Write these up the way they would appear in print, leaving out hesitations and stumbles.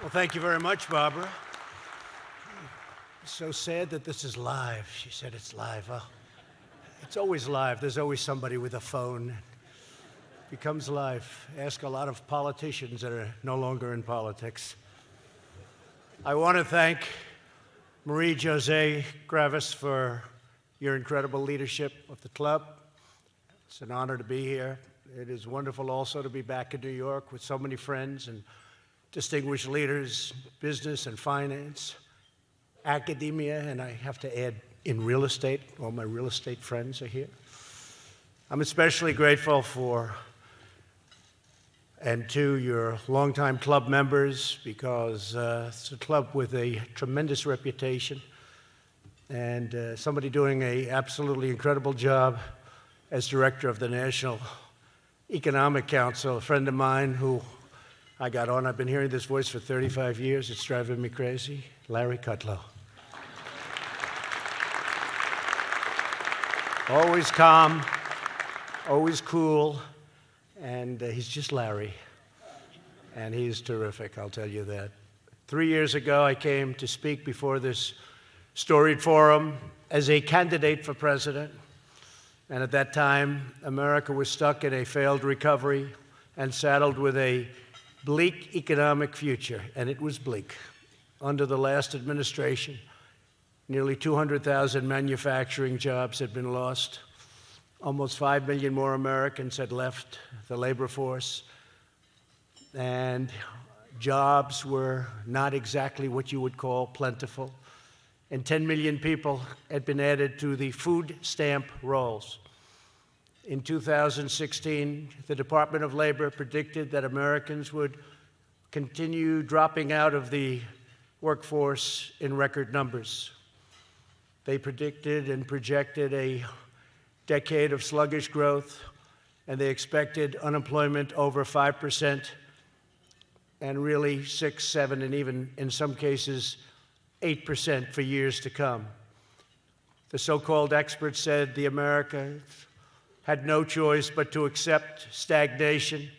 Well, thank you very much, Barbara. It's so sad that this is live. She said it's live. Well, it's always live. There's always somebody with a phone. It becomes live. Ask a lot of politicians that are no longer in politics. I want to thank Marie-José Gravis for your incredible leadership of the club. It's an honor to be here. It is wonderful also to be back in New York with so many friends and distinguished leaders, business and finance, academia, and I have to add, in real estate. All my real estate friends are here. I'm especially grateful for and to your longtime club members because it's a club with a tremendous reputation and somebody doing an absolutely incredible job as director of the National Economic Council, a friend of mine who I got on. I've been hearing this voice for 35 years. It's driving me crazy. Larry Kudlow. Always calm, always cool, and he's just Larry. And he's terrific, I'll tell you that. 3 years ago, I came to speak before this storied forum as a candidate for president. And at that time, America was stuck in a failed recovery and saddled with a bleak economic future, and it was bleak. Under the last administration, nearly 200,000 manufacturing jobs had been lost. Almost 5 million more Americans had left the labor force, and jobs were not exactly what you would call plentiful. And 10 million people had been added to the food stamp rolls. In 2016, the Department of Labor predicted that Americans would continue dropping out of the workforce in record numbers. They predicted and projected a decade of sluggish growth, and they expected unemployment over 5%, and really 6, 7, and even in some cases 8% for years to come. The so-called experts said the Americans had no choice but to accept stagnation,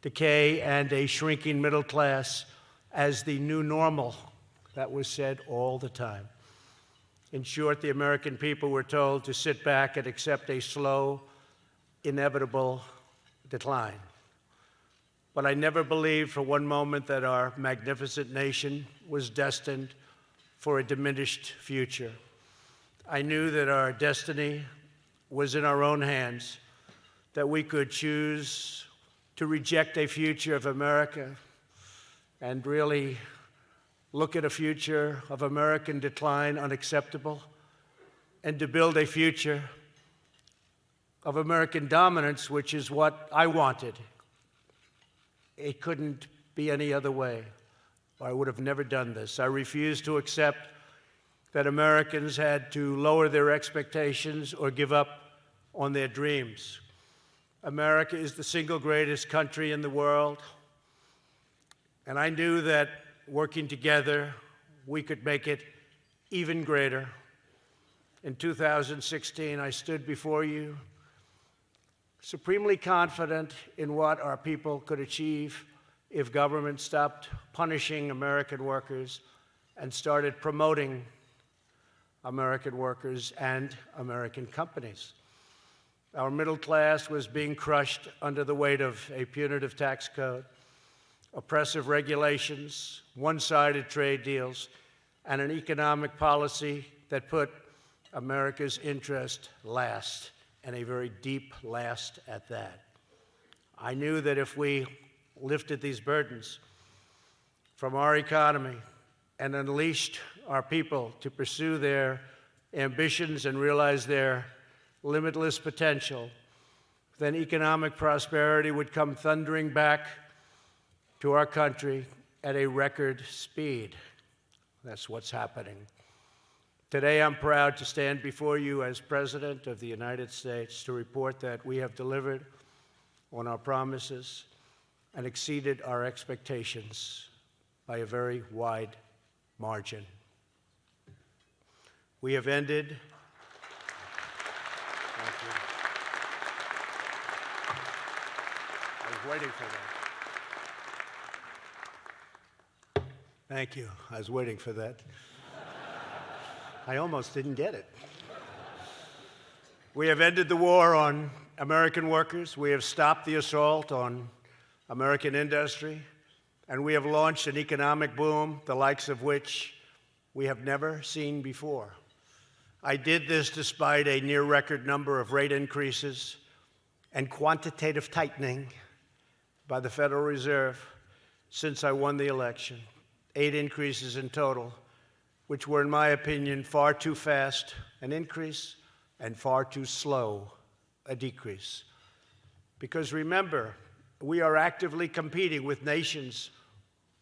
decay, and a shrinking middle class as the new normal. That was said all the time. In short, the American people were told to sit back and accept a slow, inevitable decline. But I never believed for one moment that our magnificent nation was destined for a diminished future. I knew that our destiny was in our own hands, that we could choose to reject a future of America and really look at a future of American decline unacceptable, and to build a future of American dominance, which is what I wanted. It couldn't be any other way. I would have never done this. I refused to accept that Americans had to lower their expectations or give up on their dreams. America is the single greatest country in the world, and I knew that working together, we could make it even greater. In 2016, I stood before you, supremely confident in what our people could achieve if government stopped punishing American workers and started promoting American workers and American companies. Our middle class was being crushed under the weight of a punitive tax code, oppressive regulations, one-sided trade deals, and an economic policy that put America's interest last, and a very deep last at that. I knew that if we lifted these burdens from our economy and unleashed our people to pursue their ambitions and realize their limitless potential, then economic prosperity would come thundering back to our country at a record speed. That's what's happening. Today, I'm proud to stand before you as President of the United States to report that we have delivered on our promises and exceeded our expectations by a very wide margin. We have ended. Thank you. I was waiting for that. Thank you. I was waiting for that. I almost didn't get it. We have ended the war on American workers. We have stopped the assault on American industry. And we have launched an economic boom, the likes of which we have never seen before. I did this despite a near-record number of rate increases and quantitative tightening by the Federal Reserve since I won the election. 8 increases in total, which were, in my opinion, far too fast an increase and far too slow a decrease. Because remember, we are actively competing with nations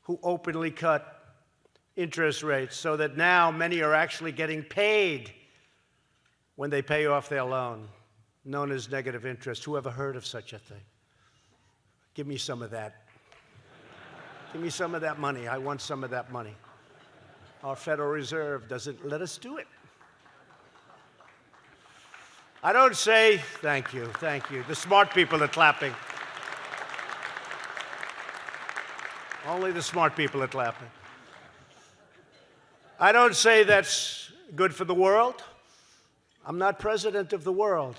who openly cut interest rates so that now many are actually getting paid when they pay off their loan, known as negative interest. Who ever heard of such a thing? Give me some of that. Give me some of that money. I want some of that money. Our Federal Reserve doesn't let us do it. I don't say, thank you. The smart people are clapping. Only the smart people are clapping. I don't say that's good for the world. I'm not president of the world.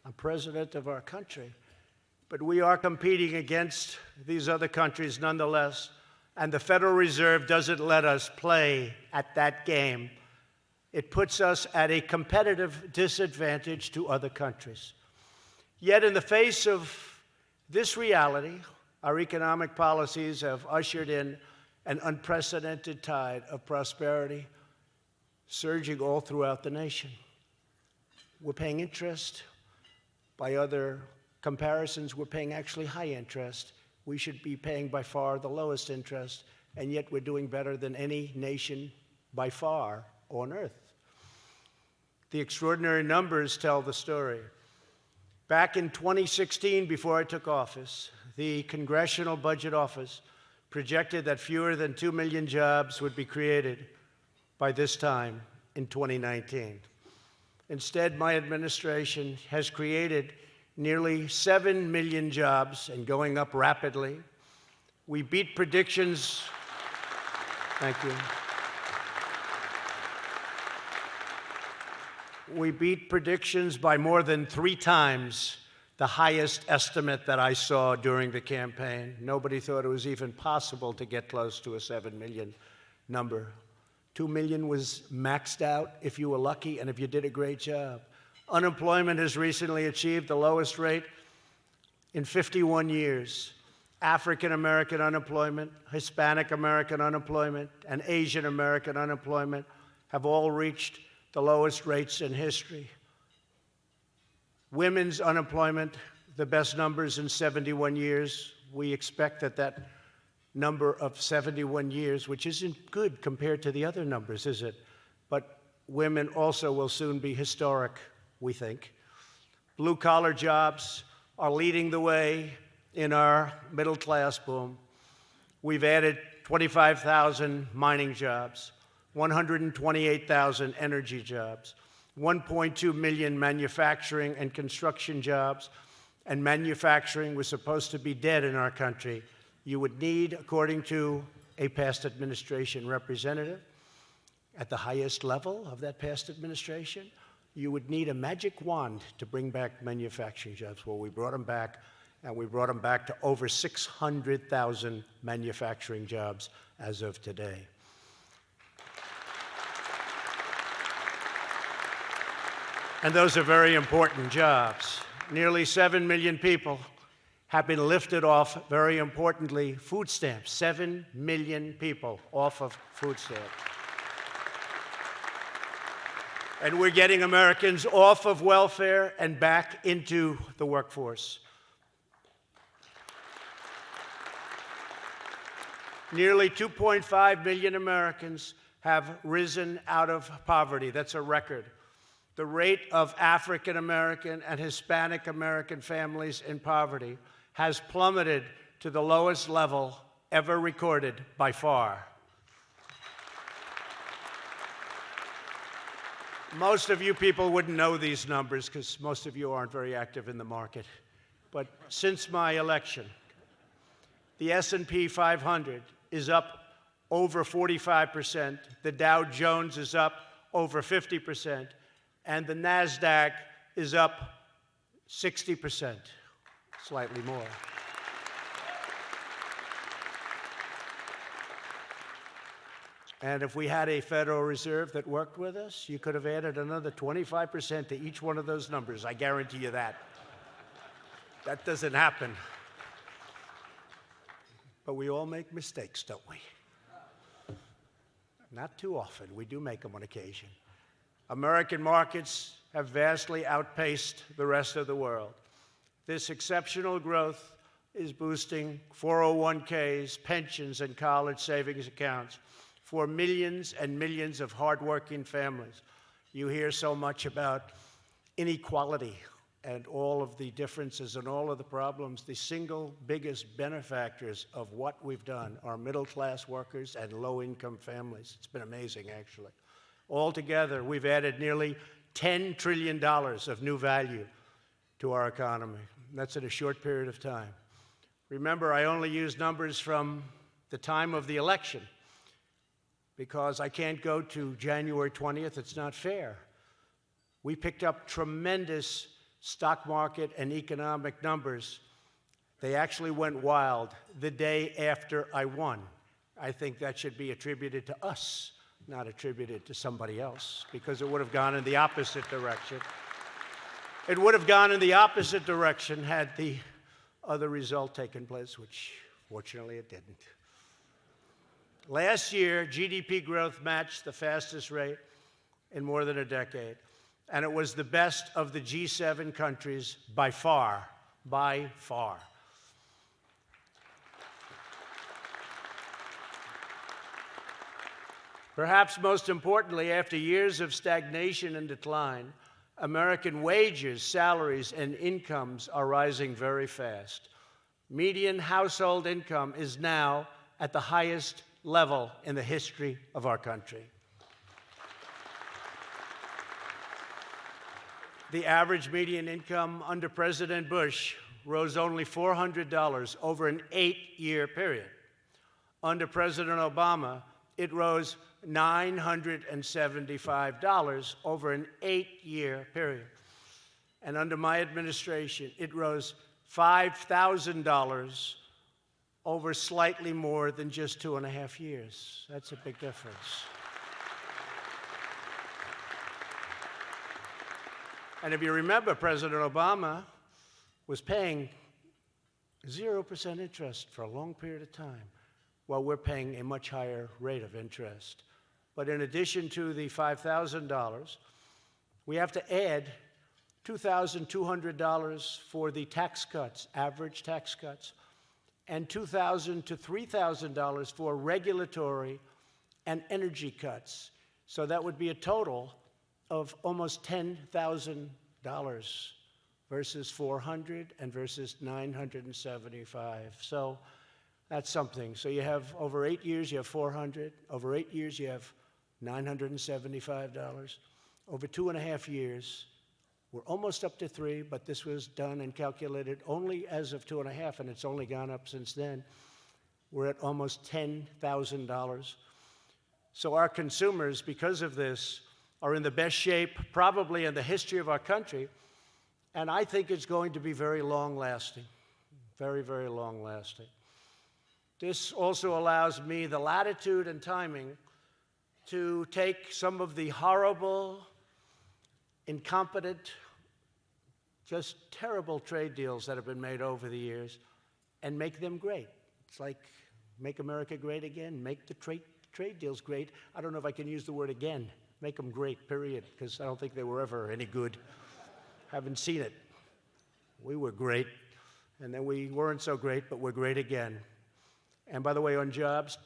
I'm president of our country. But we are competing against these other countries nonetheless, and the Federal Reserve doesn't let us play at that game. It puts us at a competitive disadvantage to other countries. Yet in the face of this reality, our economic policies have ushered in an unprecedented tide of prosperity, surging all throughout the nation. We're paying interest. By other comparisons, we're paying actually high interest. We should be paying by far the lowest interest, and yet we're doing better than any nation by far on earth. The extraordinary numbers tell the story. Back in 2016, before I took office, the Congressional Budget Office projected that fewer than 2 million jobs would be created by this time in 2019. Instead, my administration has created nearly 7 million jobs and going up rapidly. We beat predictions. Thank you. We beat predictions by more than 3 times the highest estimate that I saw during the campaign. Nobody thought it was even possible to get close to a 7 million number. 2 million was maxed out if you were lucky and if you did a great job. Unemployment has recently achieved the lowest rate in 51 years. African American unemployment, Hispanic American unemployment, and Asian American unemployment have all reached the lowest rates in history. Women's unemployment, the best numbers in 71 years. We expect that number of 71 years, which isn't good compared to the other numbers, is it? But women also will soon be historic, we think. Blue-collar jobs are leading the way in our middle-class boom. We've added 25,000 mining jobs, 128,000 energy jobs, 1.2 million manufacturing and construction jobs, and manufacturing was supposed to be dead in our country. You would need, according to a past administration representative, at the highest level of that past administration, you would need a magic wand to bring back manufacturing jobs. Well, we brought them back, and we brought them back to over 600,000 manufacturing jobs as of today. And those are very important jobs. Nearly 7 million people have been lifted off, very importantly, food stamps. 7 million people off of food stamps. And we're getting Americans off of welfare and back into the workforce. Nearly 2.5 million Americans have risen out of poverty. That's a record. The rate of African American and Hispanic American families in poverty has plummeted to the lowest level ever recorded by far. Most of you people wouldn't know these numbers because most of you aren't very active in the market. But since my election, the S&P 500 is up over 45%. The Dow Jones is up over 50%. And the NASDAQ is up 60%, slightly more. And if we had a Federal Reserve that worked with us, you could have added another 25% to each one of those numbers. I guarantee you that. That doesn't happen. But we all make mistakes, don't we? Not too often. We do make them on occasion. American markets have vastly outpaced the rest of the world. This exceptional growth is boosting 401ks, pensions, and college savings accounts for millions and millions of hardworking families. You hear so much about inequality and all of the differences and all of the problems. The single biggest benefactors of what we've done are middle-class workers and low-income families. It's been amazing, actually. Altogether, we've added nearly $10 trillion of new value to our economy. That's in a short period of time. Remember, I only use numbers from the time of the election, because I can't go to January 20th. It's not fair. We picked up tremendous stock market and economic numbers. They actually went wild the day after I won. I think that should be attributed to us, not attributed to somebody else, because it would have gone in the opposite direction. It would have gone in the opposite direction had the other result taken place, which fortunately it didn't. Last year, GDP growth matched the fastest rate in more than a decade, and it was the best of the G7 countries by far, by far. Perhaps most importantly, after years of stagnation and decline, American wages, salaries, and incomes are rising very fast. Median household income is now at the highest level in the history of our country. The average median income under President Bush rose only $400 over an 8-year period. Under President Obama, it rose $975 over an 8-year period. And under my administration, it rose $5,000 over slightly more than just 2.5 years. That's a big difference. And if you remember, President Obama was paying 0% interest for a long period of time, while we're paying a much higher rate of interest. But in addition to the $5,000, we have to add $2,200 for the tax cuts, average tax cuts, and $2,000 to $3,000 for regulatory and energy cuts. So that would be a total of almost $10,000 versus $400 and versus $975. So that's something. So you have over 8 years, you have $400. Over 8 years, you have $975. Over 2.5 years, we're almost up to 3, but this was done and calculated only as of 2.5, and it's only gone up since then. We're at almost $10,000. So our consumers, because of this, are in the best shape probably in the history of our country, and I think it's going to be very long-lasting, very, very long-lasting. This also allows me the latitude and timing to take some of the horrible, incompetent, just terrible trade deals that have been made over the years and make them great. It's like make America great again, make the trade deals great. I don't know if I can use the word again. Make them great, period, because I don't think they were ever any good. Haven't seen it. We were great, and then we weren't so great, but we're great again. And by the way, on jobs,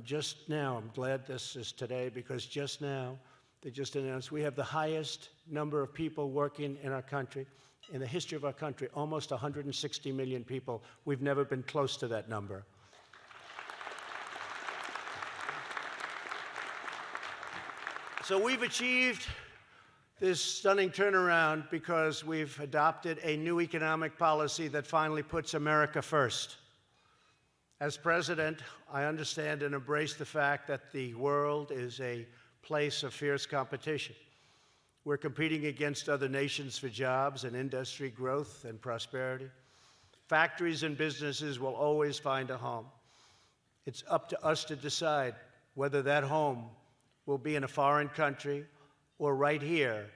just now, I'm glad this is today, because just now, they just announced we have the highest number of people working in our country, in the history of our country, almost 160 million people. We've never been close to that number. So we've achieved this stunning turnaround because we've adopted a new economic policy that finally puts America first. As president, I understand and embrace the fact that the world is a place of fierce competition. We're competing against other nations for jobs and industry growth and prosperity. Factories and businesses will always find a home. It's up to us to decide whether that home will be in a foreign country or right here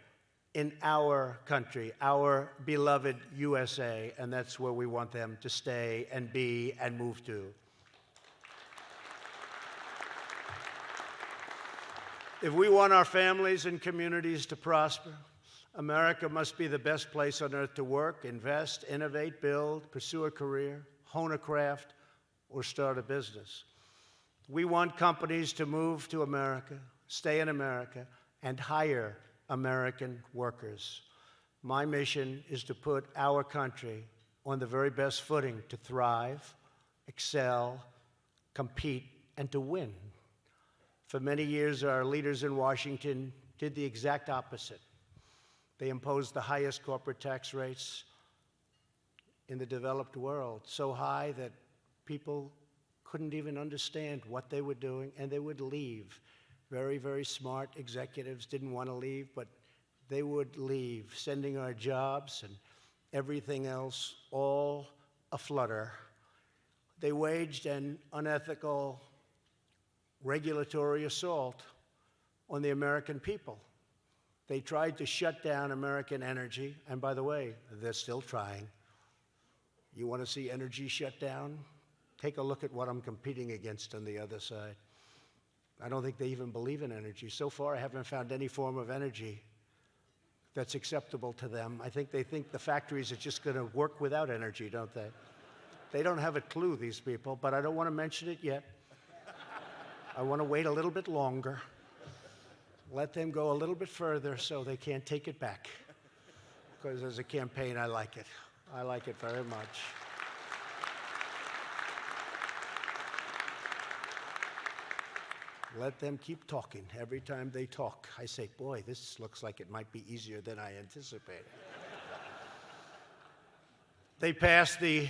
in our country, our beloved USA, and that's where we want them to stay and be and move to. If we want our families and communities to prosper, America must be the best place on earth to work, invest, innovate, build, pursue a career, hone a craft, or start a business. We want companies to move to America, stay in America, and hire American workers. My mission is to put our country on the very best footing to thrive, excel, compete, and to win. For many years, our leaders in Washington did the exact opposite. They imposed the highest corporate tax rates in the developed world, so high that people couldn't even understand what they were doing, and they would leave. Very, very smart executives didn't want to leave, but they would leave, sending our jobs and everything else all aflutter. They waged an unethical regulatory assault on the American people. They tried to shut down American energy, and by the way, they're still trying. You want to see energy shut down? Take a look at what I'm competing against on the other side. I don't think they even believe in energy. So far, I haven't found any form of energy that's acceptable to them. I think they think the factories are just going to work without energy, don't they? They don't have a clue, these people, but I don't want to mention it yet. I want to wait a little bit longer. Let them go a little bit further so they can't take it back. Because as a campaign, I like it. I like it very much. Let them keep talking. Every time they talk, I say, boy, this looks like it might be easier than I anticipated. They passed the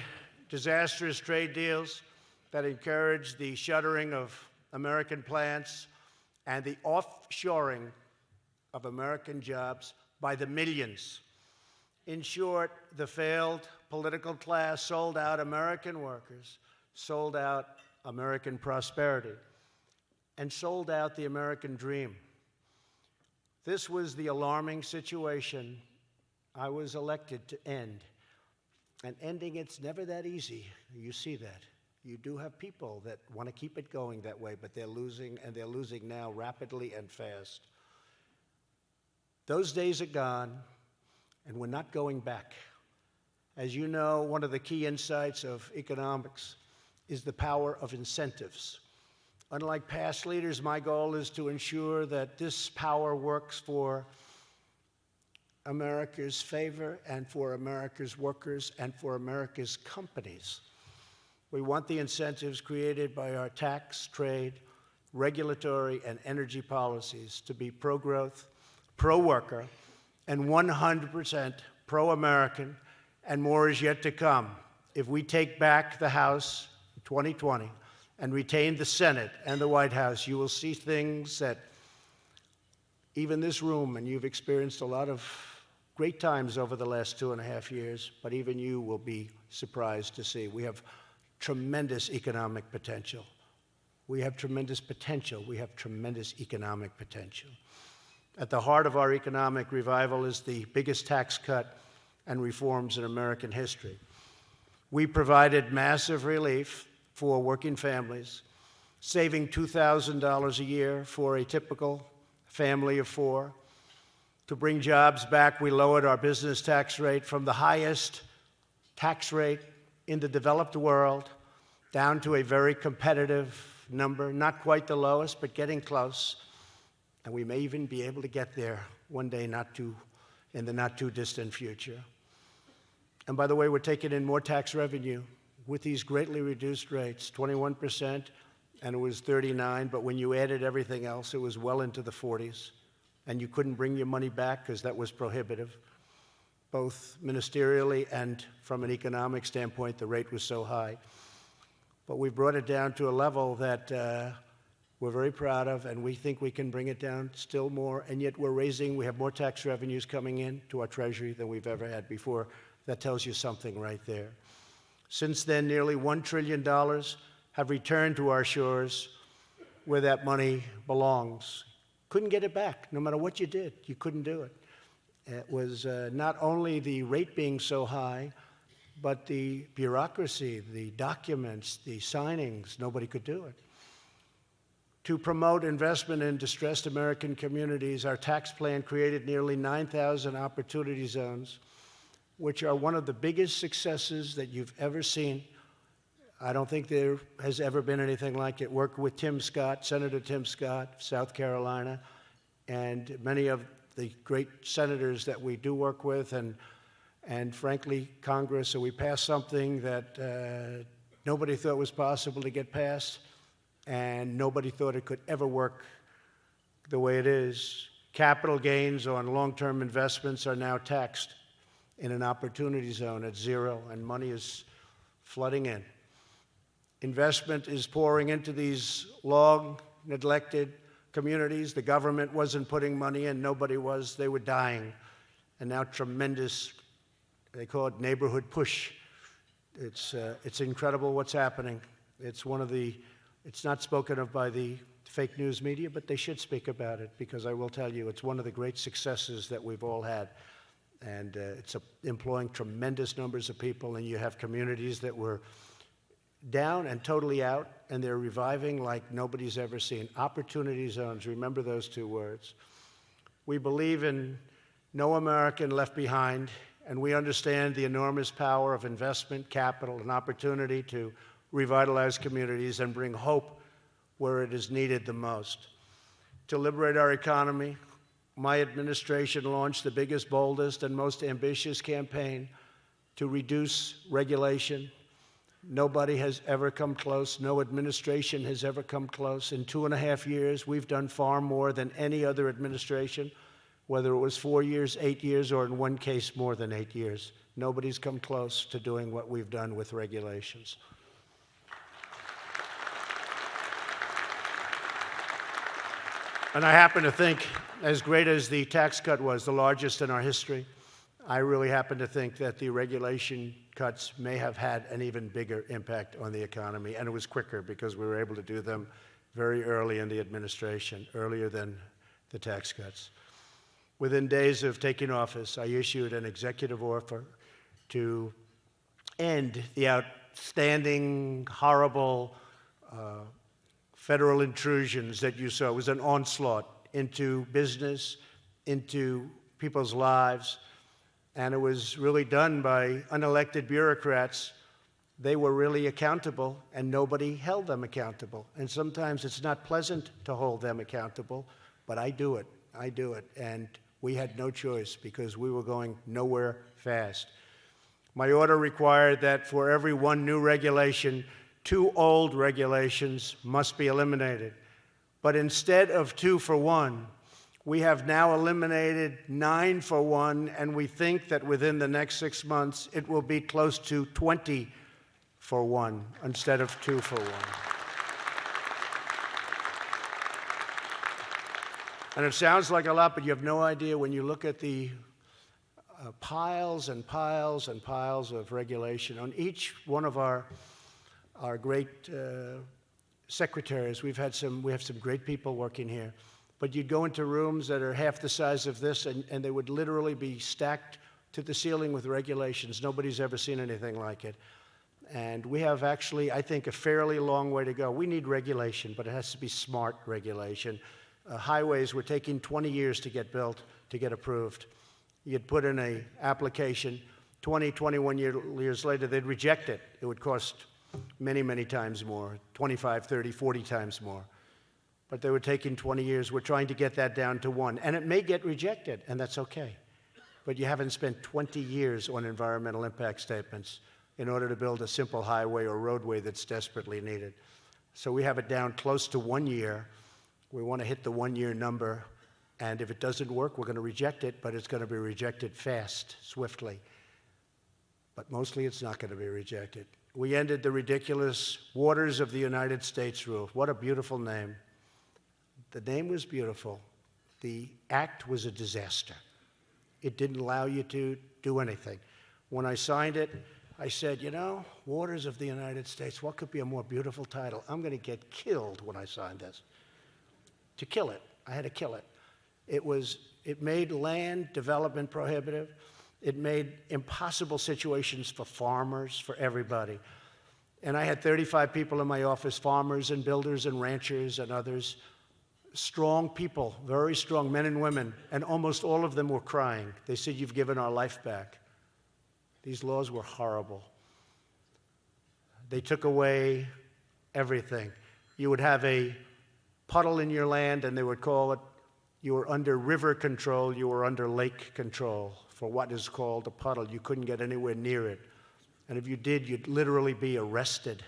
disastrous trade deals that encouraged the shuttering of American plants and the offshoring of American jobs by the millions. In short, the failed political class sold out American workers, sold out American prosperity, and sold out the American dream. This was the alarming situation I was elected to end. And ending it's never that easy. You see that. You do have people that want to keep it going that way, but they're losing, and they're losing now rapidly and fast. Those days are gone, and we're not going back. As you know, one of the key insights of economics is the power of incentives. Unlike past leaders, my goal is to ensure that this power works for America's favor and for America's workers and for America's companies. We want the incentives created by our tax, trade, regulatory, and energy policies to be pro-growth, pro-worker, and 100% pro-American, and more is yet to come. If we take back the House in 2020 and retain the Senate and the White House, you will see things that even this room, and you've experienced a lot of great times over the last 2.5 years, but even you will be surprised to see. We have tremendous economic potential. We have tremendous potential. We have tremendous economic potential. At the heart of our economic revival is the biggest tax cut and reforms in American history. We provided massive relief for working families, saving $2,000 a year for a typical family of four. To bring jobs back, we lowered our business tax rate from the highest tax rate in the developed world down to a very competitive number, not quite the lowest, but getting close. And we may even be able to get there one day, in the not too distant future. And by the way, we're taking in more tax revenue with these greatly reduced rates, 21%, and it was 39%, but when you added everything else, it was well into the 40s, and you couldn't bring your money back because that was prohibitive. Both ministerially and from an economic standpoint, the rate was so high. but we've brought it down to a level that we're very proud of, and we think we can bring it down still more, and yet we have more tax revenues coming in to our Treasury than we've ever had before. That tells you something right there. Since then, nearly $1 trillion have returned to our shores where that money belongs. Couldn't get it back. No matter what you did, you couldn't do it. It was not only the rate being so high, but the bureaucracy, the documents, the signings, nobody could do it. To promote investment in distressed American communities, our tax plan created nearly 9,000 opportunity zones, which are one of the biggest successes that you've ever seen. I don't think there has ever been anything like it. Worked with Tim Scott, Senator Tim Scott, South Carolina, and many of the great senators that we do work with, and frankly, Congress. So we passed something that nobody thought was possible to get passed, and nobody thought it could ever work the way it is. Capital gains on long-term investments are now taxed in an opportunity zone at zero, and money is flooding in. Investment is pouring into these long-neglected communities. The government wasn't putting money in, nobody was, they were dying. And now tremendous, they call it neighborhood push. It's incredible what's happening. It's not spoken of by the fake news media, but they should speak about it, because I will tell you, it's one of the great successes that we've all had. And it's employing tremendous numbers of people, and you have communities that were down and totally out, and they're reviving like nobody's ever seen. Opportunity zones, remember those two words. We believe in no American left behind, and we understand the enormous power of investment, capital, and opportunity to revitalize communities and bring hope where it is needed the most. To liberate our economy, my administration launched the biggest, boldest, and most ambitious campaign to reduce regulation. Nobody has ever come close. No administration has ever come close. In 2.5 years, we've done far more than any other administration, whether it was 4 years, 8 years, or in one case, more than 8 years. Nobody's come close to doing what we've done with regulations. And I happen to think, as great as the tax cut was, the largest in our history, I really happen to think that the regulation cuts may have had an even bigger impact on the economy, and it was quicker because we were able to do them very early in the administration, earlier than the tax cuts. Within days of taking office, I issued an executive order to end the outstanding, horrible federal intrusions that you saw. It was an onslaught into business, into people's lives, and it was really done by unelected bureaucrats. They were really accountable, and nobody held them accountable. And sometimes it's not pleasant to hold them accountable, but I do it. I do it. And we had no choice because we were going nowhere fast. My order required that for every one new regulation, 2 old regulations must be eliminated. But instead of 2 for 1, we have now eliminated 9 for 1, and we think that within the next 6 months, it will be close to 20 for 1 instead of 2 for 1. And it sounds like a lot, but you have no idea when you look at the piles and piles and piles of regulation on each one of our great secretaries. We have some great people working here. But you'd go into rooms that are half the size of this, and they would literally be stacked to the ceiling with regulations. Nobody's ever seen anything like it. And we have actually, I think, a fairly long way to go. We need regulation, but it has to be smart regulation. Highways were taking 20 years to get built, to get approved. You'd put in an application, 21 years later, they'd reject it. It would cost many, many times more, 25, 30, 40 times more. But they were taking 20 years. We're trying to get that down to 1. And it may get rejected, and that's okay. But you haven't spent 20 years on environmental impact statements in order to build a simple highway or roadway that's desperately needed. So we have it down close to 1 year. We want to hit the 1-year number. And if it doesn't work, we're going to reject it, but it's going to be rejected fast, swiftly. But mostly it's not going to be rejected. we ended the ridiculous Waters of the United States rule. What a beautiful name. The name was beautiful. The act was a disaster. It didn't allow you to do anything. When I signed it, I said, you know, Waters of the United States, what could be a more beautiful title? I'm going to get killed when I sign this. To kill it, I had to kill it. It made land development prohibitive. It made impossible situations for farmers, for everybody. And I had 35 people in my office, farmers and builders and ranchers and others, strong people, very strong men and women, and almost all of them were crying. They said, you've given our life back. These laws were horrible. They took away everything. You would have a puddle in your land, and they would call it, you were under river control, you were under lake control for what is called a puddle. You couldn't get anywhere near it. And if you did, you'd literally be arrested.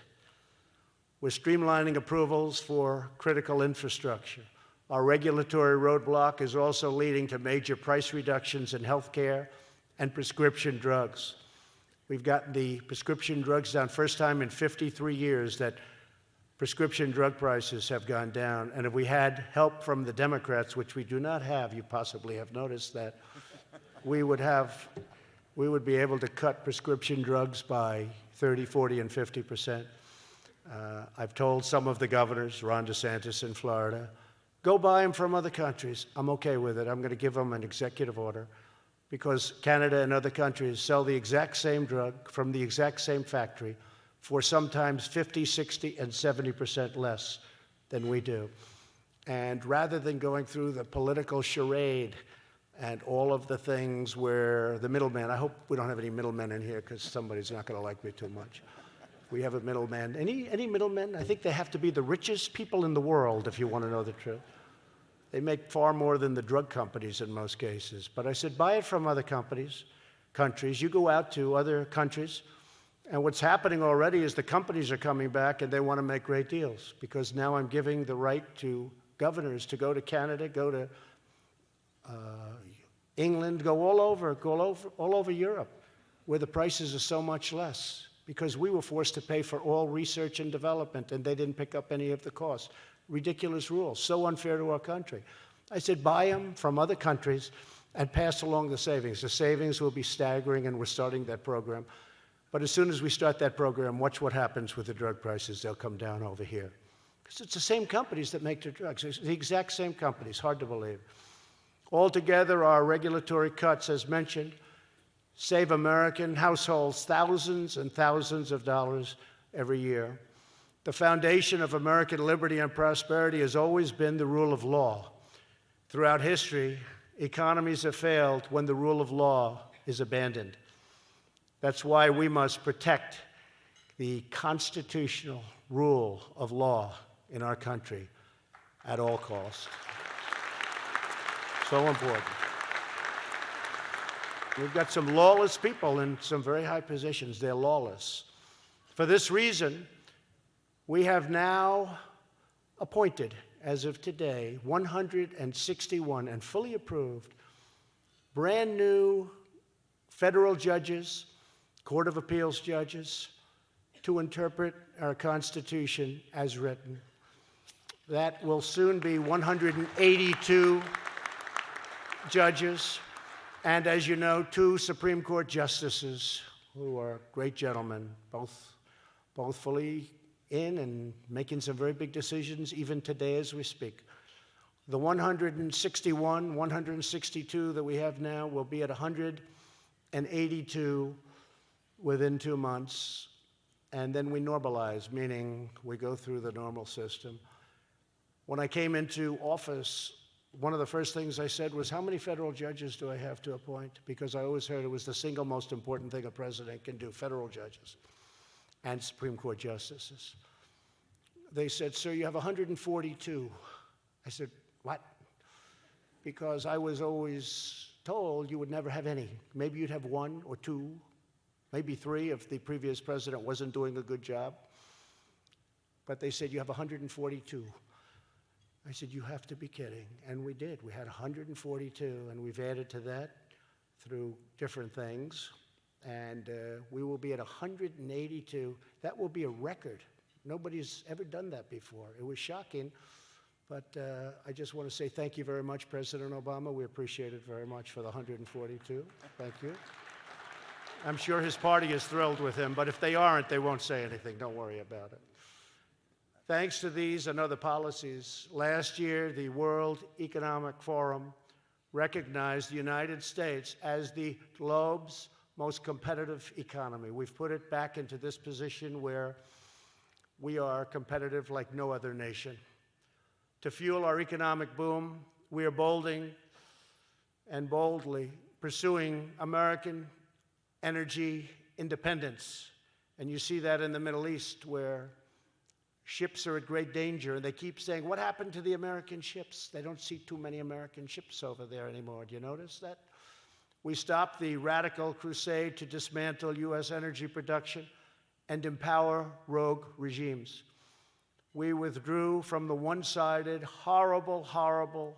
We're streamlining approvals for critical infrastructure. Our regulatory roadblock is also leading to major price reductions in health care and prescription drugs. We've gotten the prescription drugs down. First time in 53 years that prescription drug prices have gone down. And if we had help from the Democrats, which we do not have, you possibly have noticed that, we would be able to cut prescription drugs by 30, 40, and 50%. I've told some of the governors, Ron DeSantis in Florida, go buy them from other countries. I'm okay with it. I'm going to give them an executive order because Canada and other countries sell the exact same drug from the exact same factory for sometimes 50, 60, and 70% less than we do. And rather than going through the political charade and all of the things where the middleman, I hope we don't have any middlemen in here because somebody's not going to like me too much. We have a middleman. Any middlemen? I think they have to be the richest people in the world if you want to know the truth. They make far more than the drug companies in most cases. But I said, buy it from other countries. You go out to other countries, and what's happening already is the companies are coming back and they want to make great deals because now I'm giving the right to governors to go to Canada, go to England, go all over Europe, where the prices are so much less because we were forced to pay for all research and development and they didn't pick up any of the costs. Ridiculous rules, so unfair to our country. I said, buy them from other countries and pass along the savings. The savings will be staggering and we're starting that program. But as soon as we start that program, watch what happens with the drug prices. They'll come down over here. Because it's the same companies that make the drugs. It's the exact same companies. Hard to believe. Altogether, our regulatory cuts, as mentioned, save American households thousands and thousands of dollars every year. The foundation of American liberty and prosperity has always been the rule of law. Throughout history, economies have failed when the rule of law is abandoned. That's why we must protect the constitutional rule of law in our country at all costs. So important. We've got some lawless people in some very high positions. They're lawless. For this reason, we have now appointed, as of today, 161 and fully approved brand new federal judges, Court of Appeals judges, to interpret our Constitution as written. That will soon be 182 judges, and as you know, 2 Supreme Court justices who are great gentlemen, both fully in and making some very big decisions even today as we speak. The 161, 162 that we have now will be at 182 within 2 months, and then we normalize, meaning we go through the normal system. When I came into office, one of the first things I said was, how many federal judges do I have to appoint? Because I always heard it was the single most important thing a president can do, federal judges and Supreme Court justices. They said, sir, you have 142. I said, what? Because I was always told you would never have any. Maybe you'd have 1 or 2, maybe 3 if the previous president wasn't doing a good job. But they said, you have 142. I said, you have to be kidding. And we did. We had 142, and we've added to that through different things. And we will be at 182. That will be a record. Nobody's ever done that before. It was shocking. But I just want to say thank you very much, President Obama. We appreciate it very much for the 142. Thank you. I'm sure his party is thrilled with him, but if they aren't, they won't say anything. Don't worry about it. Thanks to these and other policies, last year the World Economic Forum recognized the United States as the globe's most competitive economy. We've put it back into this position where we are competitive like no other nation. To fuel our economic boom, we are boldly pursuing American energy independence. And you see that in the Middle East, where ships are at great danger. And they keep saying, what happened to the American ships? They don't see too many American ships over there anymore. Do you notice that? We stopped the radical crusade to dismantle U.S. energy production and empower rogue regimes. We withdrew from the one-sided, horrible,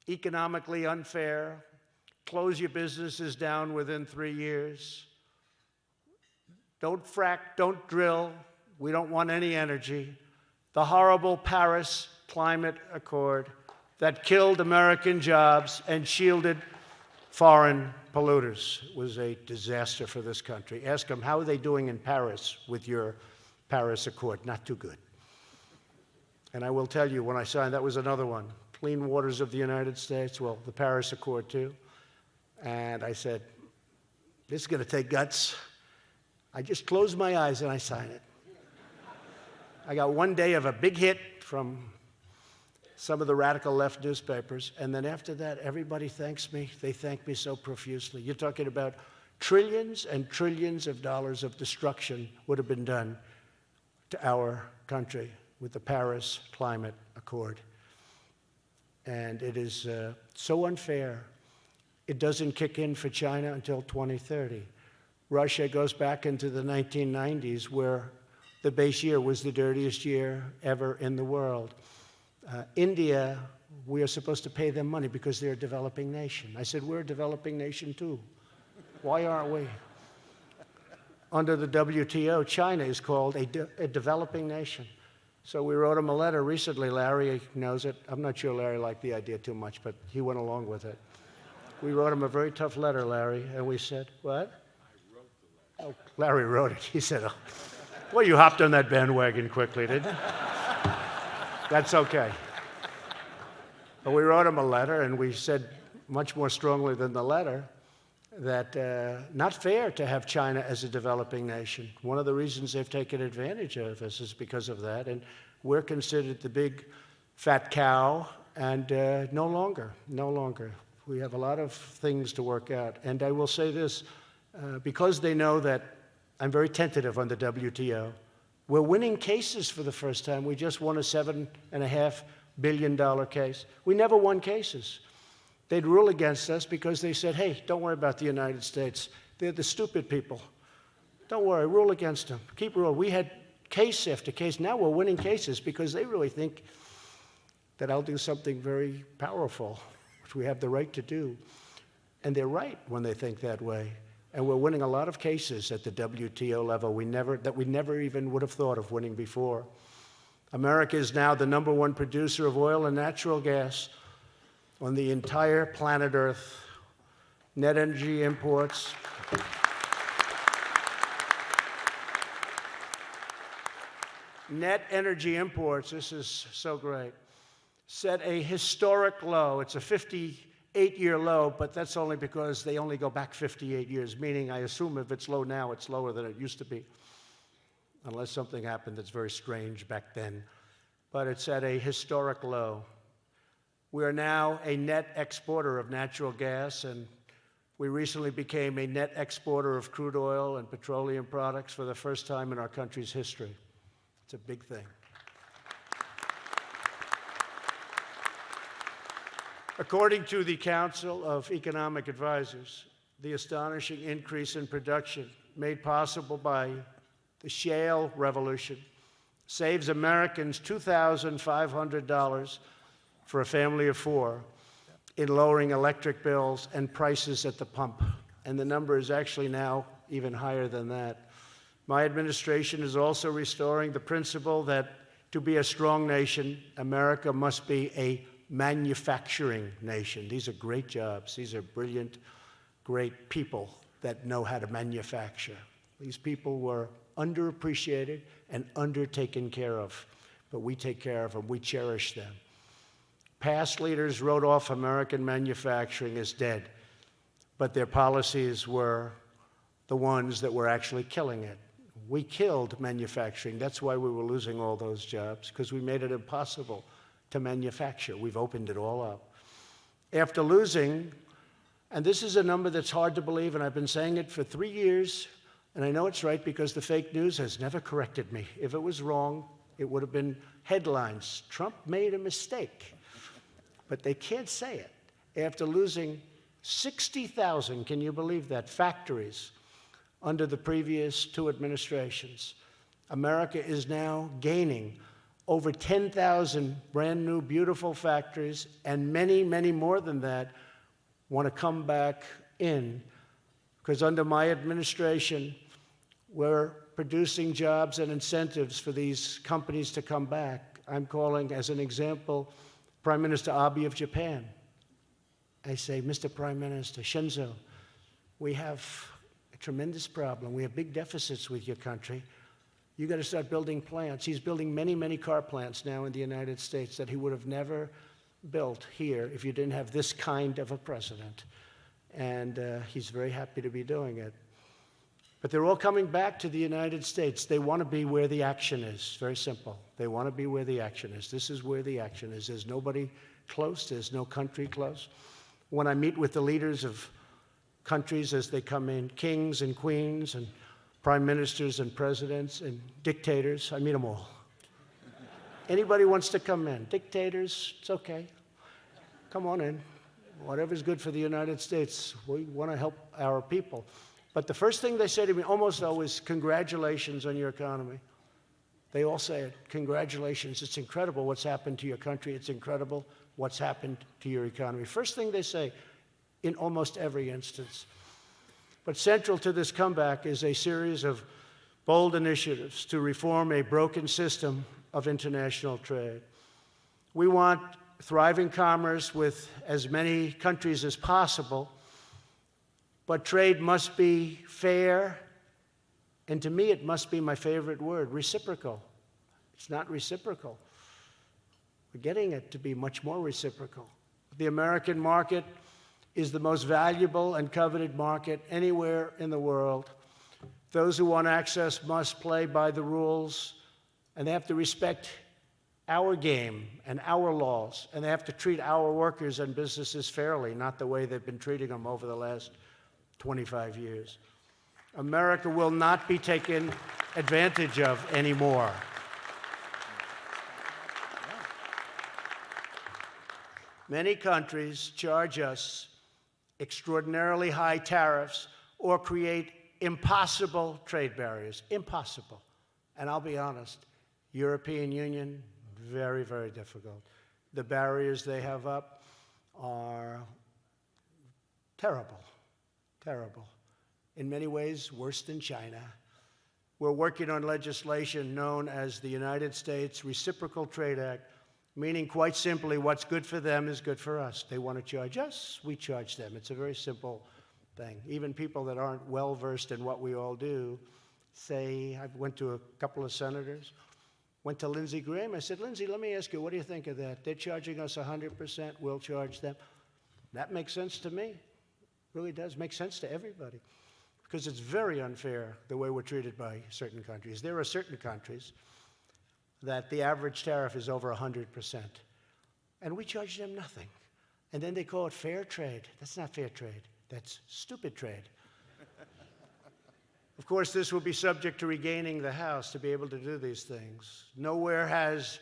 economically unfair, close your businesses down within 3 years. Don't frack, don't drill. We don't want any energy. The horrible Paris Climate Accord that killed American jobs and shielded foreign polluters was a disaster for this country. Ask them, how are they doing in Paris with your Paris Accord? Not too good. And I will tell you, when I signed, that was another one. Clean waters of the United States, well, the Paris Accord too. And I said, this is going to take guts. I just closed my eyes and I signed it. I got one day of a big hit from some of the radical left newspapers, and then after that, everybody thanks me. They thank me so profusely. You're talking about trillions and trillions of dollars of destruction would have been done to our country with the Paris Climate Accord. And it is so unfair. It doesn't kick in for China until 2030. Russia goes back into the 1990s, where the base year was the dirtiest year ever in the world. India, we are supposed to pay them money because they're a developing nation. I said, we're a developing nation too. Why aren't we? Under the WTO, China is called a developing nation. So we wrote him a letter recently. Larry knows it. I'm not sure Larry liked the idea too much, but he went along with it. We wrote him a very tough letter, Larry, and we said, what? I wrote the letter. Oh, Larry wrote it. He said, oh. Well, you hopped on that bandwagon quickly, didn't you? That's okay. But we wrote him a letter, and we said much more strongly than the letter that not fair to have China as a developing nation. One of the reasons they've taken advantage of us is because of that, and we're considered the big fat cow, and no longer. We have a lot of things to work out. And I will say this, because they know that I'm very tentative on the WTO, we're winning cases for the first time. We just won a $7.5 billion case. We never won cases. They'd rule against us because they said, hey, don't worry about the United States. They're the stupid people. Don't worry, rule against them. Keep rule. We had case after case. Now we're winning cases because they really think that I'll do something very powerful, which we have the right to do. And they're right when they think that way. And we're winning a lot of cases at the WTO level that we never even would have thought of winning before. America is now the #1 producer of oil and natural gas on the entire planet Earth. Net energy imports. Net energy imports, this is so great, set a historic low. It's a 58-year low, but that's only because they only go back 58 years, meaning I assume if it's low now, it's lower than it used to be, unless something happened that's very strange back then. But it's at a historic low. We are now a net exporter of natural gas, and we recently became a net exporter of crude oil and petroleum products for the first time in our country's history. It's a big thing. According to the Council of Economic Advisors, the astonishing increase in production made possible by the shale revolution saves Americans $2,500 for a family of 4 in lowering electric bills and prices at the pump. and the number is actually now even higher than that. My administration is also restoring the principle that to be a strong nation, America must be a manufacturing nation. These are great jobs. These are brilliant, great people that know how to manufacture. These people were underappreciated and undertaken care of, but we take care of them. We cherish them. Past leaders wrote off American manufacturing as dead, but their policies were the ones that were actually killing it. We killed manufacturing. That's why we were losing all those jobs, because we made it impossible to manufacture. We've opened it all up. After losing, and this is a number that's hard to believe, and I've been saying it for 3 years, and I know it's right because the fake news has never corrected me. If it was wrong, it would have been headlines. Trump made a mistake. But they can't say it. After losing 60,000, can you believe that, factories under the previous 2 administrations, America is now gaining over 10,000 brand new, beautiful factories, and many, many more than that want to come back in, because under my administration, we're producing jobs and incentives for these companies to come back. I'm calling, as an example, Prime Minister Abe of Japan. I say, Mr. Prime Minister Shinzo, we have a tremendous problem. We have big deficits with your country. You got to start building plants. He's building many, many car plants now in the United States that he would have never built here if you didn't have this kind of a president. And he's very happy to be doing it. But they're all coming back to the United States. They want to be where the action is. Very simple. They want to be where the action is. This is where the action is. There's nobody close. There's no country close. When I meet with the leaders of countries as they come in, kings and queens and prime ministers and presidents and dictators, I meet them all. Anybody wants to come in. Dictators, it's okay. Come on in. Whatever's good for the United States. We want to help our people. But the first thing they say to me almost always, congratulations on your economy. They all say it, congratulations. It's incredible what's happened to your country. It's incredible what's happened to your economy. First thing they say in almost every instance. But central to this comeback is a series of bold initiatives to reform a broken system of international trade. We want thriving commerce with as many countries as possible, but trade must be fair, and to me it must be my favorite word, reciprocal. It's not reciprocal. We're getting it to be much more reciprocal. The American market is the most valuable and coveted market anywhere in the world. Those who want access must play by the rules, and they have to respect our game and our laws, and they have to treat our workers and businesses fairly, not the way they've been treating them over the last 25 years. America will not be taken advantage of anymore. Many countries charge us extraordinarily high tariffs or create impossible trade barriers. Impossible. And I'll be honest, European Union, very, very difficult. The barriers they have up are terrible. Terrible. In many ways, worse than China. We're working on legislation known as the United States Reciprocal Trade Act, meaning quite simply, what's good for them is good for us. They want to charge us, we charge them. It's a very simple thing. Even people that aren't well-versed in what we all do say, I went to a couple of senators, went to Lindsey Graham. I said, Lindsey, let me ask you, what do you think of that? They're charging us 100%, we'll charge them. That makes sense to me. Really does make sense to everybody, because it's very unfair the way we're treated by certain countries. There are certain countries that the average tariff is over 100%, and we charge them nothing. And then they call it fair trade. That's not fair trade. That's stupid trade. Of course, this will be subject to regaining the House to be able to do these things. Nowhere has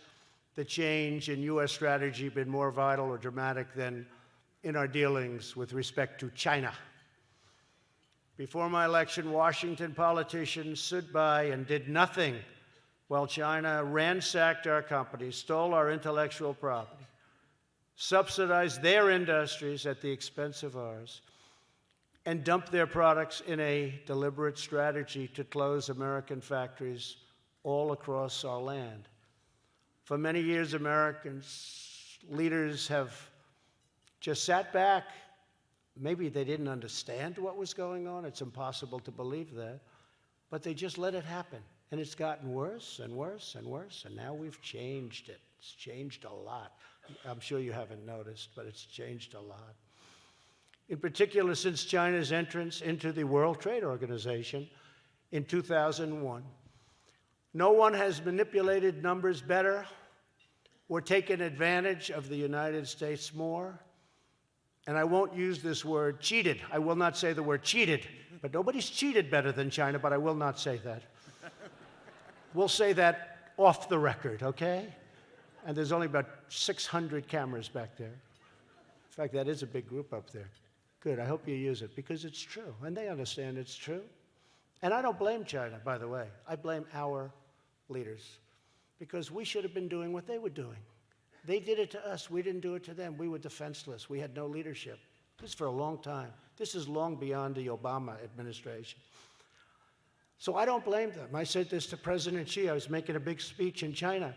the change in U.S. strategy been more vital or dramatic than in our dealings with respect to China. Before my election, Washington politicians stood by and did nothing while China ransacked our companies, stole our intellectual property, subsidized their industries at the expense of ours, and dump their products in a deliberate strategy to close American factories all across our land. For many years, Americans, leaders have just sat back. Maybe they didn't understand what was going on. It's impossible to believe that. But they just let it happen. And it's gotten worse and worse and worse. And now we've changed it. It's changed a lot. I'm sure you haven't noticed, but it's changed a lot. In particular, since China's entrance into the World Trade Organization in 2001, no one has manipulated numbers better or taken advantage of the United States more. And I won't use this word, cheated. I will not say the word cheated, but nobody's cheated better than China, but I will not say that. We'll say that off the record, okay? And there's only about 600 cameras back there. In fact, that is a big group up there. Good, I hope you use it, because it's true, and they understand it's true. And I don't blame China, by the way. I blame our leaders, because we should have been doing what they were doing. They did it to us. We didn't do it to them. We were defenseless. We had no leadership. This is for a long time. This is long beyond the Obama administration. So I don't blame them. I said this to President Xi. I was making a big speech in China.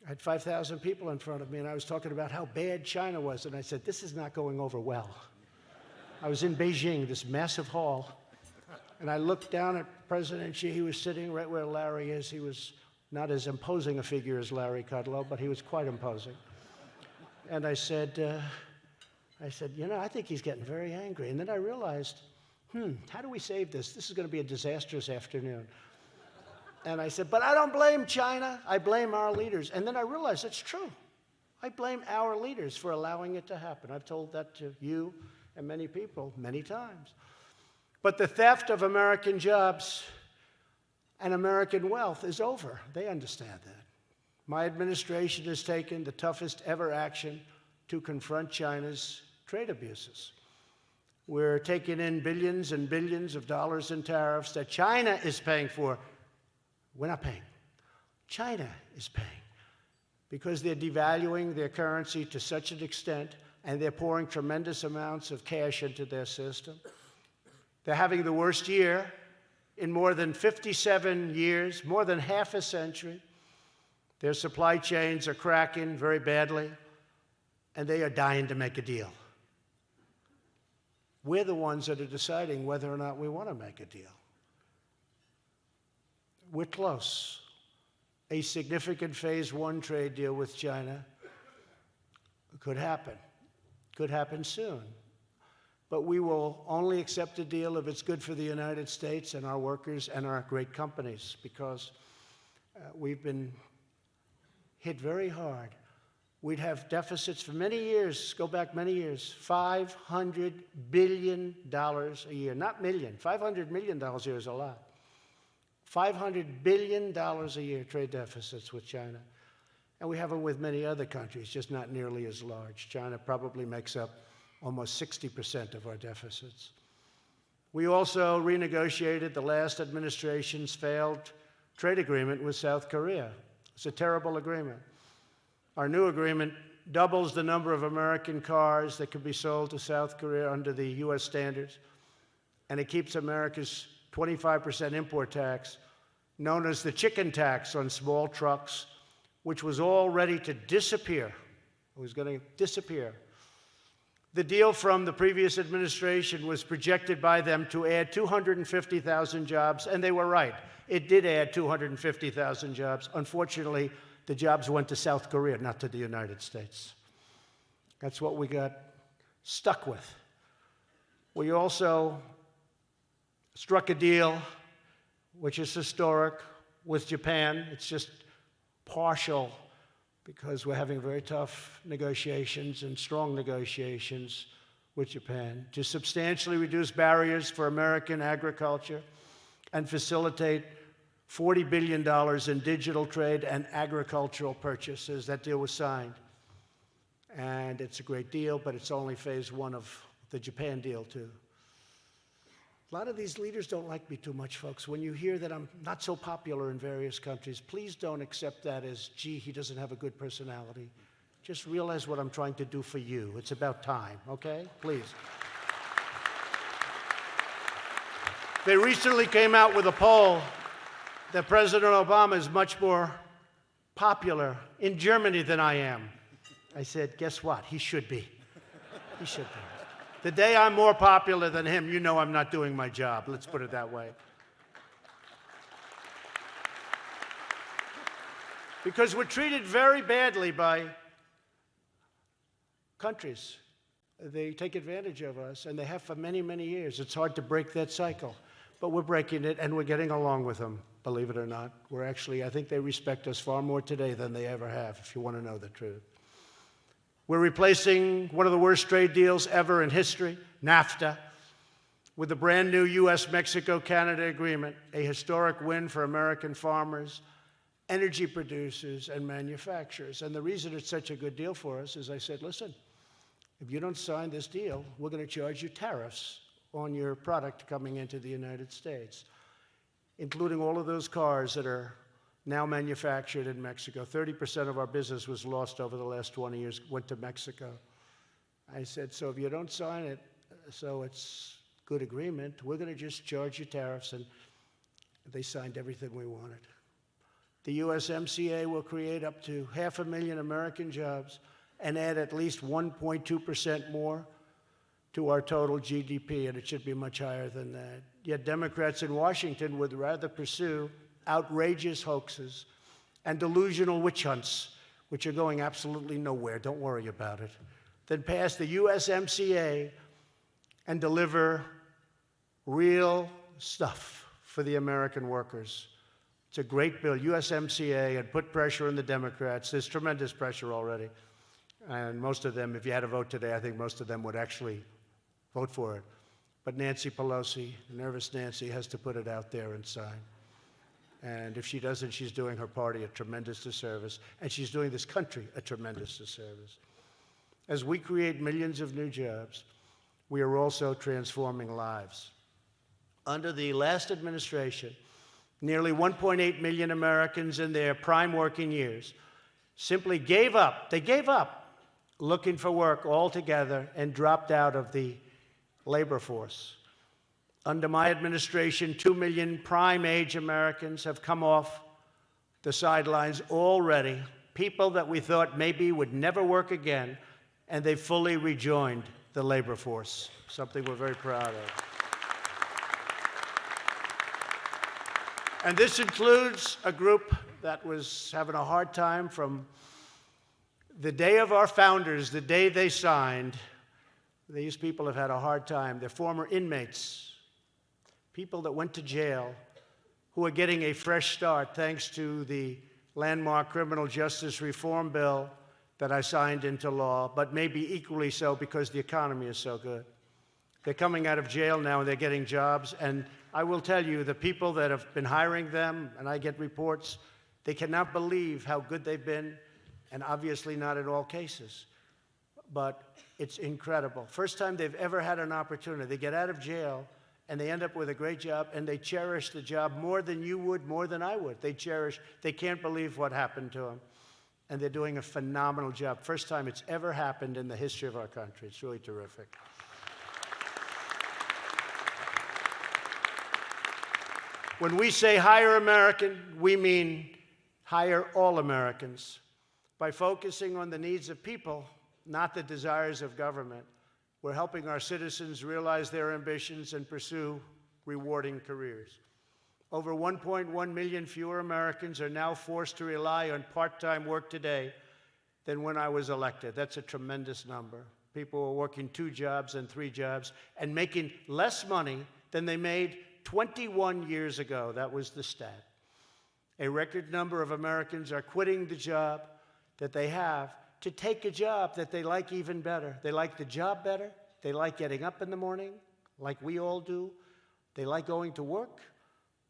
I had 5,000 people in front of me, and I was talking about how bad China was. And I said, this is not going over well. I was in Beijing, this massive hall, and I looked down at President Xi. He was sitting right where Larry is. He was not as imposing a figure as Larry Kudlow, but he was quite imposing. And I said, you know, I think he's getting very angry. And then I realized, how do we save this? This is going to be a disastrous afternoon. And I said, but I don't blame China. I blame our leaders. And then I realized it's true. I blame our leaders for allowing it to happen. I've told that to you and many people many times. But the theft of American jobs and American wealth is over. They understand that. My administration has taken the toughest ever action to confront China's trade abuses. We're taking in billions and billions of dollars in tariffs that China is paying for. We're not paying. China is paying, because they're devaluing their currency to such an extent, and they're pouring tremendous amounts of cash into their system. They're having the worst year in more than 57 years, more than half a century. Their supply chains are cracking very badly, and they are dying to make a deal. We're the ones that are deciding whether or not we want to make a deal. We're close. A significant phase one trade deal with China could happen. Could happen soon. But we will only accept a deal if it's good for the United States and our workers and our great companies, because we've been hit very hard. We'd have deficits for many years, go back many years, $500 billion a year, not million. $500 million a year is a lot. $500 billion a year trade deficits with China. And we have them with many other countries, just not nearly as large. China probably makes up almost 60% of our deficits. We also renegotiated the last administration's failed trade agreement with South Korea. It's a terrible agreement. Our new agreement doubles the number of American cars that can be sold to South Korea under the U.S. standards, and it keeps America's 25% import tax, known as the chicken tax on small trucks, which was all ready to disappear. It was going to disappear. The deal from the previous administration was projected by them to add 250,000 jobs, and they were right. It did add 250,000 jobs. Unfortunately, the jobs went to South Korea, not to the United States. That's what we got stuck with. We also struck a deal, which is historic, with Japan. It's just partial, because we're having very tough negotiations and strong negotiations with Japan to substantially reduce barriers for American agriculture and facilitate $40 billion in digital trade and agricultural purchases. That deal was signed. And it's a great deal, but it's only phase one of the Japan deal, too. A lot of these leaders don't like me too much, folks. When you hear that I'm not so popular in various countries, please don't accept that as, gee, he doesn't have a good personality. Just realize what I'm trying to do for you. It's about time, okay? Please. They recently came out with a poll that President Obama is much more popular in Germany than I am. I said, guess what? He should be. He should be. The day I'm more popular than him, you know I'm not doing my job. Let's put it that way. Because we're treated very badly by countries. They take advantage of us, and they have for many, many years. It's hard to break that cycle. But we're breaking it, and we're getting along with them, believe it or not. We're actually, I think they respect us far more today than they ever have, if you want to know the truth. We're replacing one of the worst trade deals ever in history, NAFTA, with the brand new U.S.-Mexico-Canada agreement, a historic win for American farmers, energy producers, and manufacturers. And the reason it's such a good deal for us is I said, listen, if you don't sign this deal, we're going to charge you tariffs on your product coming into the United States, including all of those cars that are now manufactured in Mexico. 30% of our business was lost over the last 20 years, went to Mexico. I said, so if you don't sign it, so it's good agreement, we're going to just charge you tariffs. And they signed everything we wanted. The USMCA will create up to 500,000 American jobs and add at least 1.2% more to our total GDP, and it should be much higher than that. Yet Democrats in Washington would rather pursue outrageous hoaxes and delusional witch hunts, which are going absolutely nowhere, don't worry about it, than pass the USMCA and deliver real stuff for the American workers. It's a great bill, USMCA, and put pressure on the Democrats. There's tremendous pressure already. And most of them, if you had a vote today, I think most of them would actually vote for it. But Nancy Pelosi, nervous Nancy, has to put it out there and sign. And if she doesn't, she's doing her party a tremendous disservice, and she's doing this country a tremendous disservice. As we create millions of new jobs, we are also transforming lives. Under the last administration, nearly 1.8 million Americans in their prime working years simply gave up. They gave up looking for work altogether and dropped out of the labor force. Under my administration, 2 million prime-age Americans have come off the sidelines already, people that we thought maybe would never work again, and they fully rejoined the labor force, something we're very proud of. And this includes a group that was having a hard time from the day of our founders, the day they signed. These people have had a hard time. They're former inmates, people that went to jail, who are getting a fresh start thanks to the landmark criminal justice reform bill that I signed into law, but maybe equally so because the economy is so good. They're coming out of jail now and they're getting jobs. And I will tell you, the people that have been hiring them, and I get reports, they cannot believe how good they've been, and obviously not in all cases. But it's incredible. First time they've ever had an opportunity. They get out of jail and they end up with a great job, and they cherish the job more than you would, more than I would. They can't believe what happened to them. And they're doing a phenomenal job. First time it's ever happened in the history of our country. It's really terrific. When we say hire American, we mean hire all Americans. By focusing on the needs of people, not the desires of government, we're helping our citizens realize their ambitions and pursue rewarding careers. Over 1.1 million fewer Americans are now forced to rely on part-time work today than when I was elected. That's a tremendous number. People are working 2 jobs and 3 jobs and making less money than they made 21 years ago. That was the stat. A record number of Americans are quitting the job that they have to take a job that they like even better. They like the job better. They like getting up in the morning, like we all do. They like going to work.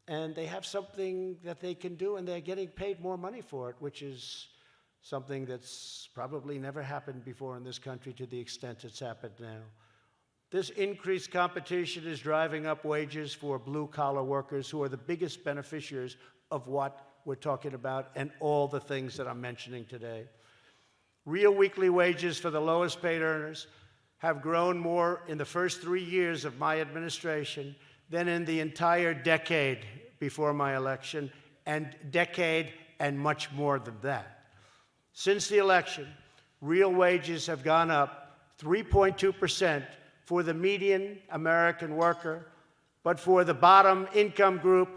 And they have something that they can do, and they're getting paid more money for it, which is something that's probably never happened before in this country to the extent it's happened now. This increased competition is driving up wages for blue-collar workers, who are the biggest beneficiaries of what we're talking about and all the things that I'm mentioning today. Real weekly wages for the lowest paid earners have grown more in the first 3 years of my administration than in the entire decade before my election, and decade and much more than that. Since the election, real wages have gone up 3.2% for the median American worker, but for the bottom income group,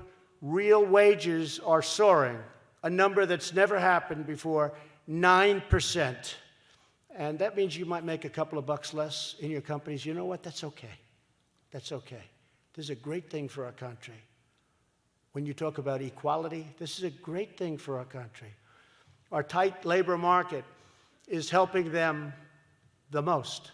real wages are soaring, a number that's never happened before, 9%. And that means you might make a couple of bucks less in your companies. You know what? That's okay. That's okay. This is a great thing for our country. When you talk about equality, this is a great thing for our country. Our tight labor market is helping them the most.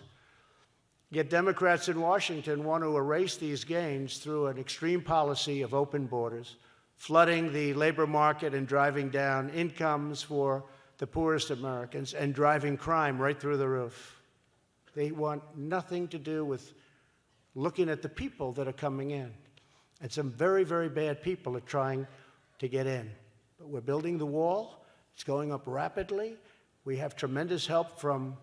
Yet Democrats in Washington want to erase these gains through an extreme policy of open borders, flooding the labor market and driving down incomes for the poorest Americans and driving crime right through the roof. They want nothing to do with looking at the people that are coming in. And some very, very bad people are trying to get in. But we're building the wall. It's going up rapidly. We have tremendous help from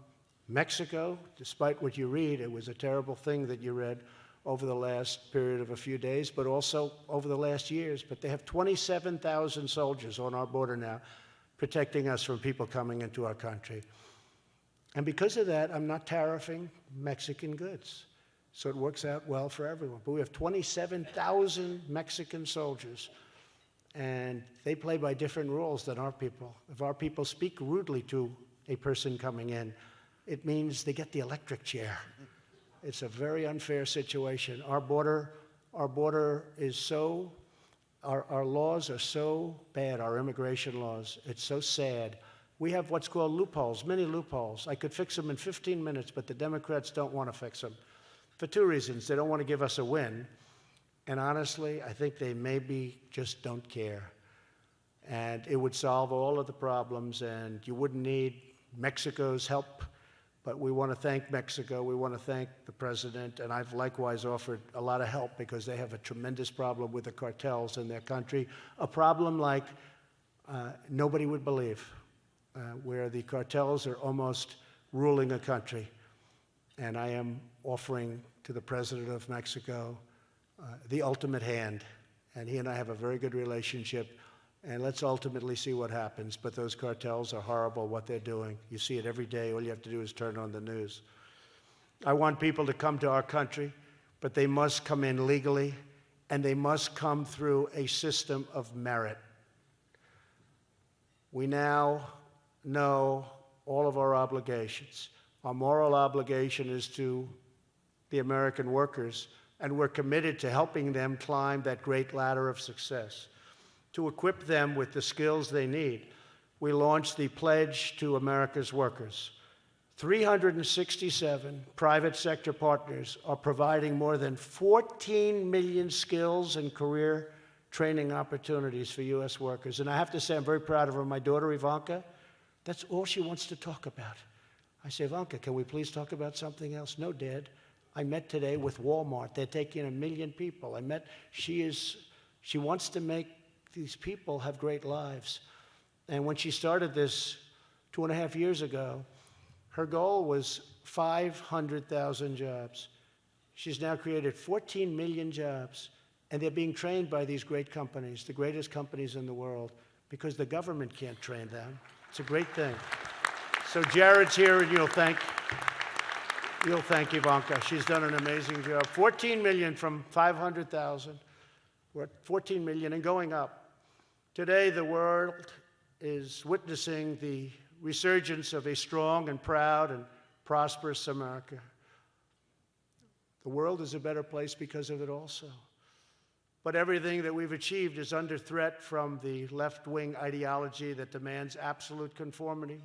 Mexico. Despite what you read, it was a terrible thing that you read over the last period of a few days, but also over the last years. But they have 27,000 soldiers on our border now, protecting us from people coming into our country. And because of that, I'm not tariffing Mexican goods. So it works out well for everyone. But we have 27,000 Mexican soldiers, and they play by different rules than our people. If our people speak rudely to a person coming in, it means they get the electric chair. It's a very unfair situation. Our border is so, our laws are so bad, our immigration laws. It's so sad. We have what's called loopholes, many loopholes. I could fix them in 15 minutes, but the Democrats don't want to fix them. For two reasons. They don't want to give us a win. And honestly, I think they maybe just don't care. And it would solve all of the problems, and you wouldn't need Mexico's help. But we want to thank Mexico. We want to thank the president. And I've likewise offered a lot of help because they have a tremendous problem with the cartels in their country, a problem like nobody would believe, where the cartels are almost ruling a country. And I am offering to the president of Mexico the ultimate hand. And he and I have a very good relationship. And let's ultimately see what happens. But those cartels are horrible, what they're doing. You see it every day. All you have to do is turn on the news. I want people to come to our country, but they must come in legally, and they must come through a system of merit. We now know all of our obligations. Our moral obligation is to the American workers, and we're committed to helping them climb that great ladder of success. To equip them with the skills they need, we launched the Pledge to America's Workers. 367 private sector partners are providing more than 14 million skills and career training opportunities for U.S. workers. And I have to say, I'm very proud of her. My daughter, Ivanka, that's all she wants to talk about. I say, Ivanka, can we please talk about something else? No, Dad. I met today with Walmart. They're taking 1 million people. She wants to make these people have great lives. And when she started this 2.5 years ago, her goal was 500,000 jobs. She's now created 14 million jobs, and they're being trained by these great companies, the greatest companies in the world, because the government can't train them. It's a great thing. So Jared's here, and you'll thank Ivanka. She's done an amazing job. 14 million from 500,000. We're at 14 million and going up. Today, the world is witnessing the resurgence of a strong and proud and prosperous America. The world is a better place because of it also. But everything that we've achieved is under threat from the left-wing ideology that demands absolute conformity,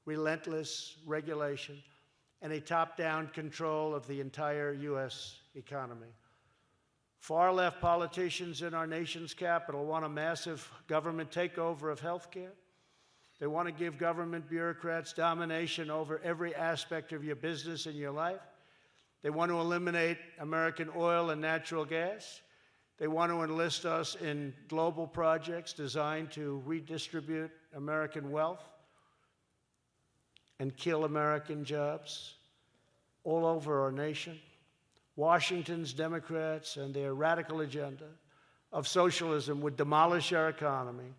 relentless regulation, and a top-down control of the entire U.S. economy. Far-left politicians in our nation's capital want a massive government takeover of health care. They want to give government bureaucrats domination over every aspect of your business and your life. They want to eliminate American oil and natural gas. They want to enlist us in global projects designed to redistribute American wealth and kill American jobs all over our nation. Washington's Democrats and their radical agenda of socialism would demolish our economy,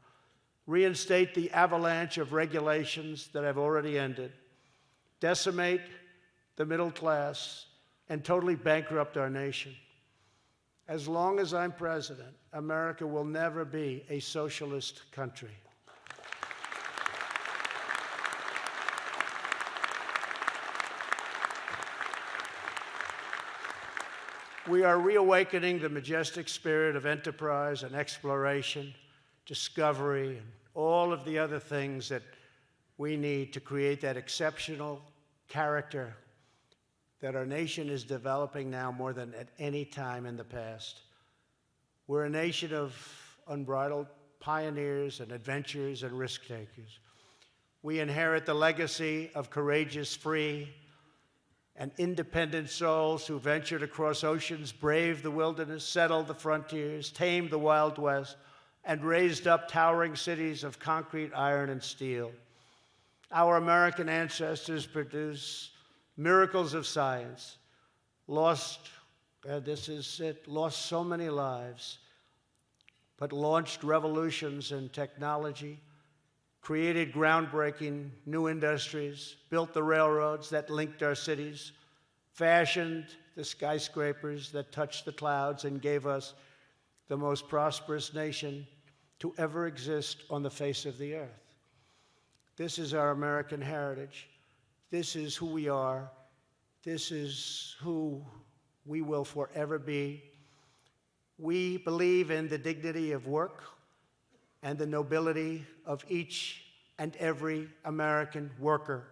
reinstate the avalanche of regulations that have already ended, decimate the middle class, and totally bankrupt our nation. As long as I'm president, America will never be a socialist country. We are reawakening the majestic spirit of enterprise and exploration, discovery, and all of the other things that we need to create that exceptional character that our nation is developing now more than at any time in the past. We're a nation of unbridled pioneers and adventurers and risk takers. We inherit the legacy of courageous, free, and independent souls who ventured across oceans, braved the wilderness, settled the frontiers, tamed the Wild West, and raised up towering cities of concrete, iron, and steel. Our American ancestors produced miracles of science, lost so many lives, but launched revolutions in technology, created groundbreaking new industries, built the railroads that linked our cities, fashioned the skyscrapers that touched the clouds, and gave us the most prosperous nation to ever exist on the face of the earth. This is our American heritage. This is who we are. This is who we will forever be. We believe in the dignity of work and the nobility of each and every American worker.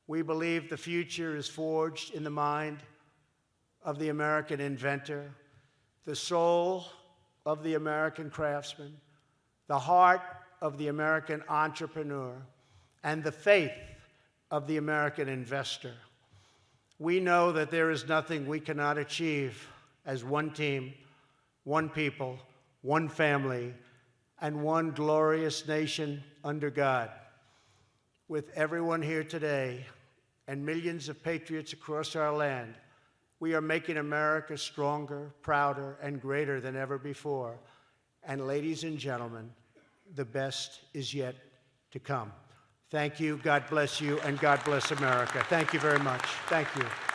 We believe the future is forged in the mind of the American inventor, the soul of the American craftsman, the heart of the American entrepreneur, and the faith of the American investor. We know that there is nothing we cannot achieve as one team, one people, one family, and one glorious nation under God. With everyone here today and millions of patriots across our land, we are making America stronger, prouder, and greater than ever before. And ladies and gentlemen, the best is yet to come. Thank you, God bless you, and God bless America. Thank you very much. Thank you.